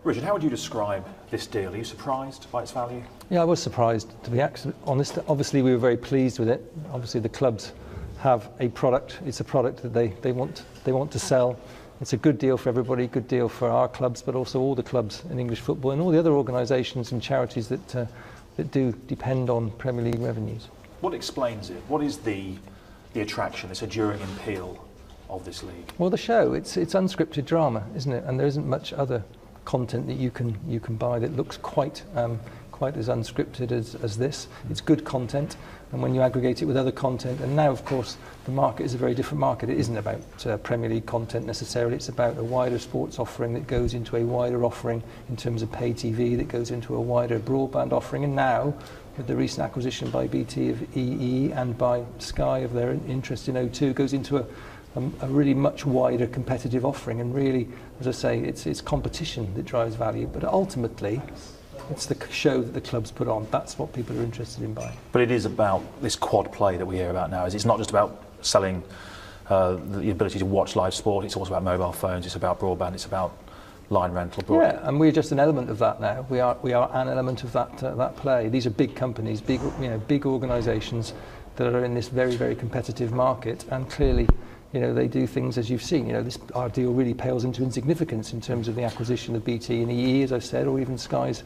Richard, how would you describe this deal? Are you surprised by its value? Yeah, I was surprised, to be honest. Obviously, we were very pleased with it. Obviously, the clubs have a product. It's a product that they want to sell. It's a good deal for everybody, good deal for our clubs, but also all the clubs in English football and all the other organisations and charities that do depend on Premier League revenues. What explains it? What is the attraction, this enduring appeal of this league? Well, the show, it's unscripted drama, isn't it? And there isn't much other content that you can buy that looks quite as unscripted as this. It's good content, and when you aggregate it with other content, and now of course the market is a very different market. It isn't about Premier League content necessarily. It's about a wider sports offering that goes into a wider offering in terms of pay TV, that goes into a wider broadband offering, and now with the recent acquisition by BT of EE and by Sky of their interest in O2, goes into a really much wider competitive offering. And really, as I say, it's competition that drives value, but ultimately it's the show that the clubs put on. That's what people are interested in buying. But it is about this quad play that we hear about now. It's not just about selling the ability to watch live sport. It's also about mobile phones, it's about broadband, it's about line rental broadband. Yeah, and we're just an element of that now. We are an element of that play. These are big companies, big organisations that are in this very, very competitive market, and clearly, they do things as you've seen. Our deal really pales into insignificance in terms of the acquisition of BT and EE, as I've said, or even Sky's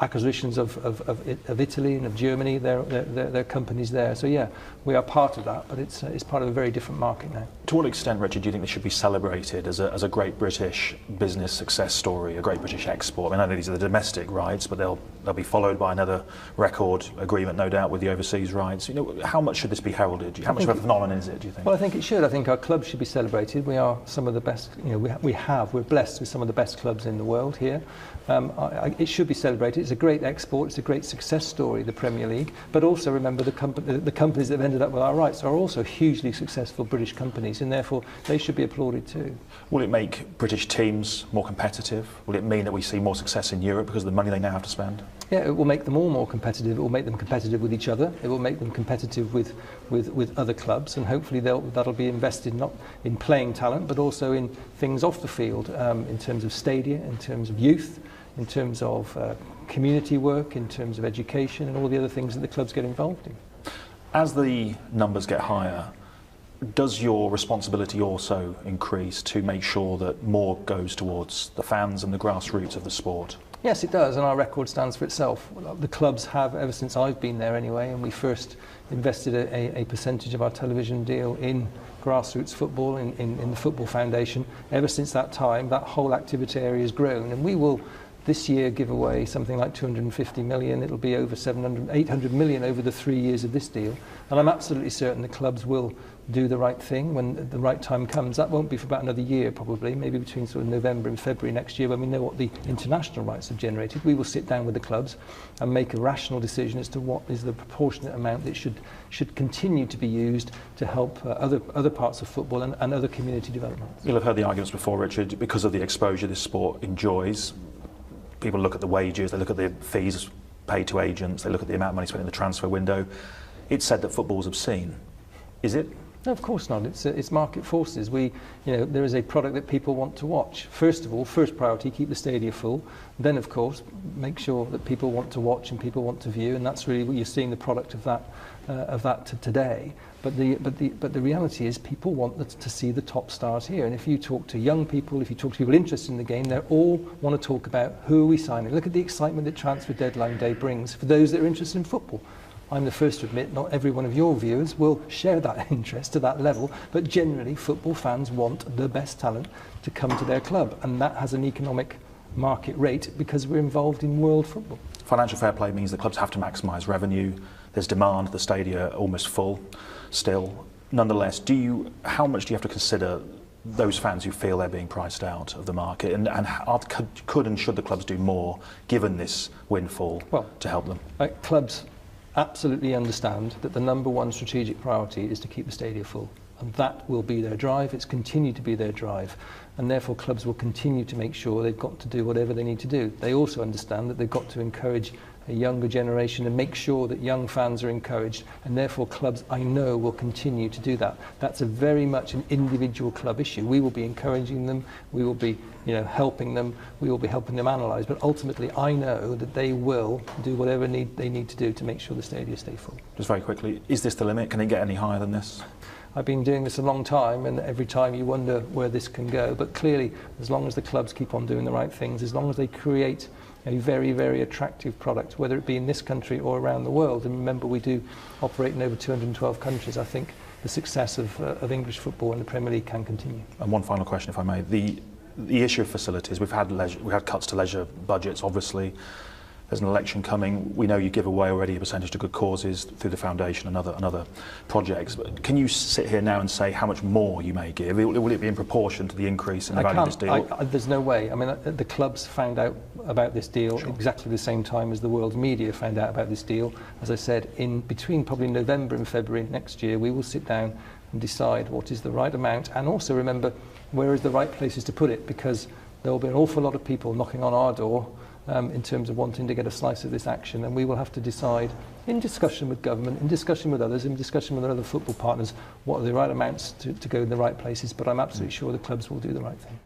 acquisitions of Italy and of Germany. They're companies there. So yeah, we are part of that, but it's part of a very different market now. To what extent, Richard, do you think this should be celebrated as a great British business success story, a great British export? I mean, I know these are the domestic rights, but they'll be followed by another record agreement, no doubt, with the overseas rights. How much should this be heralded? How much of a phenomenon is it, do you think? Well, I think it should. I think our clubs should be celebrated. We are some of the best. We're blessed with some of the best clubs in the world here. It should be celebrated. It's a great export. It's a great success story, the Premier League. But also remember the companies that have ended up with our rights are also hugely successful British companies, and therefore they should be applauded too. Will it make British teams more competitive? Will it mean that we see more success in Europe because of the money they now have to spend? Yeah, it will make them all more competitive. It will make them competitive with each other. It will make them competitive with other clubs, and hopefully that'll be invested not in playing talent, but also in things off the field, in terms of stadia, in terms of youth, in terms of community work, in terms of education, and all the other things that the clubs get involved in. As the numbers get higher, does your responsibility also increase to make sure that more goes towards the fans and the grassroots of the sport? Yes, it does, and our record stands for itself. The clubs have, ever since I've been there anyway, and we first invested a percentage of our television deal in grassroots football, in the Football Foundation. Ever since that time, that whole activity area has grown, and we will this year give away something like 250 million. It'll be over 800 million over the 3 years of this deal. And I'm absolutely certain the clubs will do the right thing when the right time comes. That won't be for about another year probably, maybe between sort of November and February next year when we know what the international rights have generated. We will sit down with the clubs and make a rational decision as to what is the proportionate amount that should continue to be used to help other parts of football and other community development. You'll have heard the arguments before, Richard, because of the exposure this sport enjoys. People look at the wages, they look at the fees paid to agents, they look at the amount of money spent in the transfer window. It's said that football's obscene. Is it? No, of course not. It's market forces. There is a product that people want to watch. First of all, first priority, keep the stadia full. Then, of course, make sure that people want to watch and people want to view, and that's really what you're seeing the product of that today. But the reality is, people want to see the top stars here. And if you talk to young people, if you talk to people interested in the game, they all want to talk about who are we signing. Look at the excitement that transfer deadline day brings for those that are interested in football. I'm the first to admit not every one of your viewers will share that interest to that level, but generally football fans want the best talent to come to their club, and that has an economic market rate because we're involved in world football. Financial fair play means the clubs have to maximise revenue. There's demand, the stadia are almost full still. Nonetheless, how much do you have to consider those fans who feel they're being priced out of the market, and could and should the clubs do more given this windfall to help them? Clubs absolutely understand that the number one strategic priority is to keep the stadia full. And that will be their drive. It's continued to be their drive. And therefore clubs will continue to make sure they've got to do whatever they need to do. They also understand that they've got to encourage a younger generation and make sure that young fans are encouraged, and therefore clubs, I know, will continue to do that. That's a very much an individual club issue. We will be encouraging them, we will be helping them, we will be helping them analyse, but ultimately I know that they will do whatever they need to do to make sure the stadia stay full. Just very quickly, is this the limit? Can it get any higher than this? I've been doing this a long time, and every time you wonder where this can go, but clearly as long as the clubs keep on doing the right things, as long as they create a very, very attractive product, whether it be in this country or around the world. And remember, we do operate in over 212 countries. I think the success of English football in the Premier League can continue. And one final question, if I may. The issue of facilities, we've had cuts to leisure budgets, obviously. There's an election coming. We know you give away already a percentage to good causes through the foundation and other projects. But can you sit here now and say how much more you may give? Will it be in proportion to the increase in the value of this deal? There's no way. I mean, the clubs found out about this deal exactly the same time as the world's media found out about this deal. As I said, in between probably November and February next year, we will sit down and decide what is the right amount, and also remember where is the right places to put it, because there will be an awful lot of people knocking on our door in terms of wanting to get a slice of this action, and we will have to decide in discussion with government, in discussion with others, in discussion with other football partners, what are the right amounts to go in the right places. But I'm absolutely sure the clubs will do the right thing.